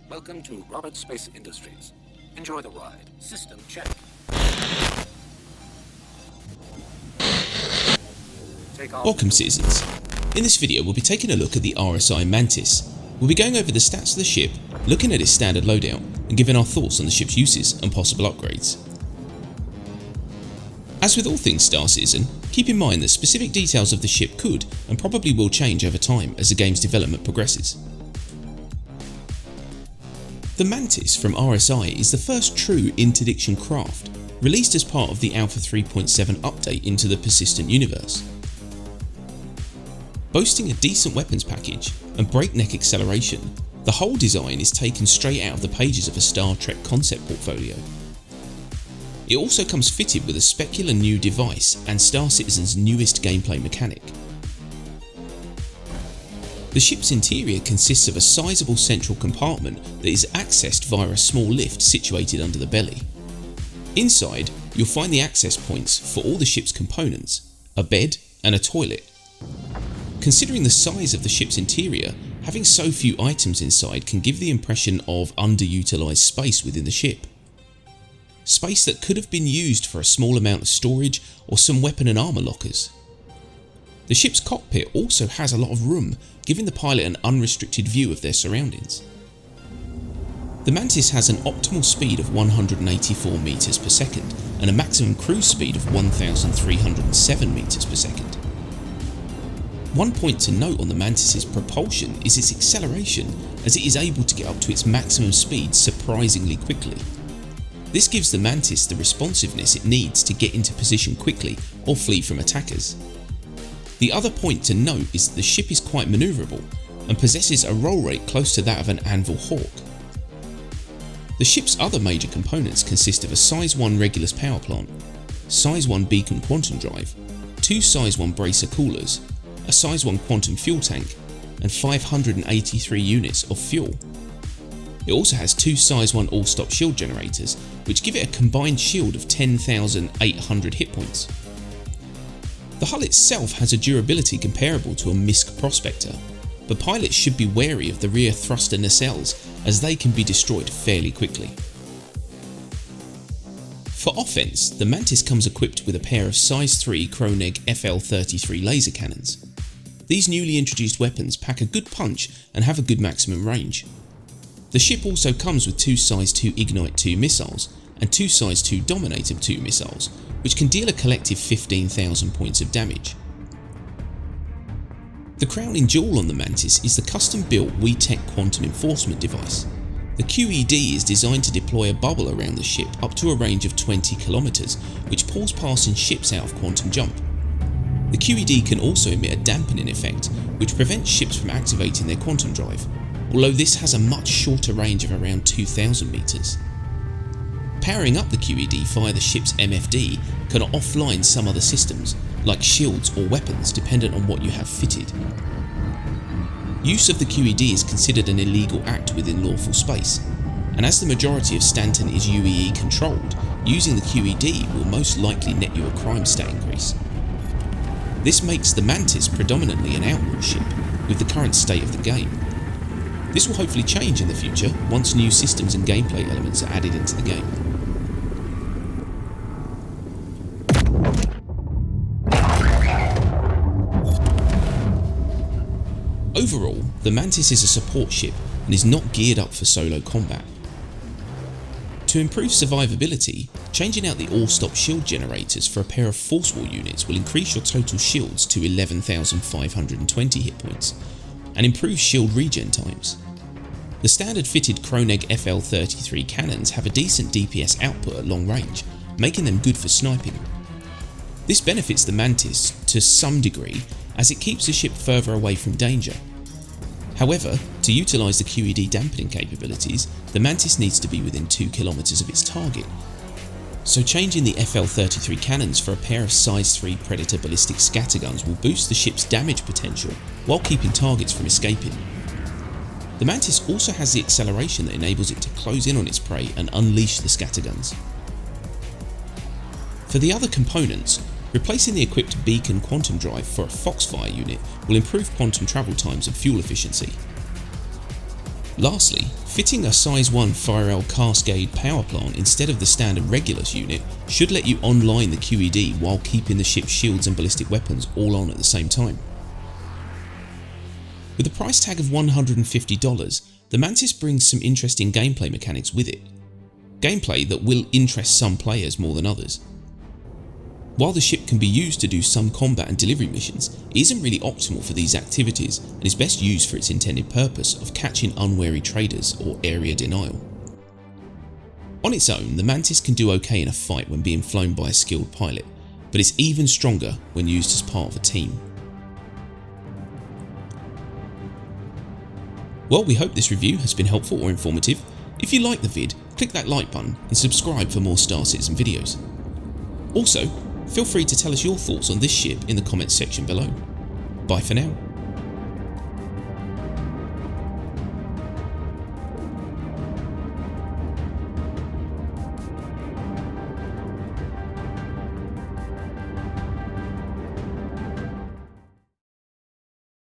Welcome to Robert Space Industries. Enjoy the ride. System check. Welcome citizens. In this video we'll be taking a look at the RSI Mantis. We'll be going over the stats of the ship, looking at its standard loadout, and giving our thoughts on the ship's uses and possible upgrades. As with all things Star Citizen, keep in mind that specific details of the ship could and probably will change over time as the game's development progresses. The Mantis from RSI is the first true interdiction craft, released as part of the Alpha 3.7 update into the Persistent universe. Boasting a decent weapons package and breakneck acceleration, the whole design is taken straight out of the pages of a Star Trek concept portfolio. It also comes fitted with a specular new device and Star Citizen's newest gameplay mechanic. The ship's interior consists of a sizable central compartment that is accessed via a small lift situated under the belly. Inside, you'll find the access points for all the ship's components, a bed and a toilet. Considering the size of the ship's interior, having so few items inside can give the impression of underutilised space within the ship. Space that could have been used for a small amount of storage or some weapon and armour lockers. The ship's cockpit also has a lot of room, giving the pilot an unrestricted view of their surroundings. The Mantis has an optimal speed of 184 meters per second and a maximum cruise speed of 1,307 meters per second. One point to note on the Mantis's propulsion is its acceleration, as it is able to get up to its maximum speed surprisingly quickly. This gives the Mantis the responsiveness it needs to get into position quickly or flee from attackers. The other point to note is that the ship is quite manoeuvrable and possesses a roll rate close to that of an Anvil Hawk. The ship's other major components consist of a Size 1 Regulus power plant, Size 1 Beacon quantum drive, 2 Size 1 Bracer coolers, a Size 1 quantum fuel tank, and 583 units of fuel. It also has 2 Size 1 all-stop shield generators, which give it a combined shield of 10,800 hit points. The hull itself has a durability comparable to a MISC Prospector, but pilots should be wary of the rear thruster nacelles as they can be destroyed fairly quickly. For offense, the Mantis comes equipped with a pair of Size 3 Kronig FL-33 laser cannons. These newly introduced weapons pack a good punch and have a good maximum range. The ship also comes with 2 Size 2 Ignite 2 missiles and 2 Size 2 Dominator 2 missiles, which can deal a collective 15,000 points of damage. The crowning jewel on the Mantis is the custom-built WeTech quantum enforcement device. The QED is designed to deploy a bubble around the ship up to a range of 20 km, which pulls passing ships out of quantum jump. The QED can also emit a dampening effect, which prevents ships from activating their quantum drive, although this has a much shorter range of around 2,000 meters. Powering up the QED via the ship's MFD can offline some other systems, like shields or weapons, dependent on what you have fitted. Use of the QED is considered an illegal act within lawful space, and as the majority of Stanton is UEE controlled, using the QED will most likely net you a crime stat increase. This makes the Mantis predominantly an outlaw ship, with the current state of the game. This will hopefully change in the future once new systems and gameplay elements are added into the game. Overall, the Mantis is a support ship and is not geared up for solo combat. To improve survivability, changing out the all-stop shield generators for a pair of ForceWall units will increase your total shields to 11,520 hit points and improve shield regen times. The standard fitted Kronig FL-33 cannons have a decent DPS output at long range, making them good for sniping. This benefits the Mantis to some degree as it keeps the ship further away from danger. However, to utilise the QED dampening capabilities, the Mantis needs to be within 2 km of its target. So changing the FL-33 cannons for a pair of Size 3 Predator ballistic scatterguns will boost the ship's damage potential while keeping targets from escaping. The Mantis also has the acceleration that enables it to close in on its prey and unleash the scatterguns. For the other components, replacing the equipped Beacon quantum drive for a FoxFire unit will improve quantum travel times and fuel efficiency. Lastly, fitting a size 1 Fierell Cascade power plant instead of the standard Regulus unit should let you online the QED while keeping the ship's shields and ballistic weapons all on at the same time. With a price tag of $150, the Mantis brings some interesting gameplay mechanics with it. Gameplay that will interest some players more than others. While the ship can be used to do some combat and delivery missions, it isn't really optimal for these activities and is best used for its intended purpose of catching unwary traders or area denial. On its own, the Mantis can do okay in a fight when being flown by a skilled pilot, but it's even stronger when used as part of a team. Well, we hope this review has been helpful or informative. If you like the vid, click that like button and subscribe for more Star Citizen videos. Also, feel free to tell us your thoughts on this ship in the comments section below. Bye for now.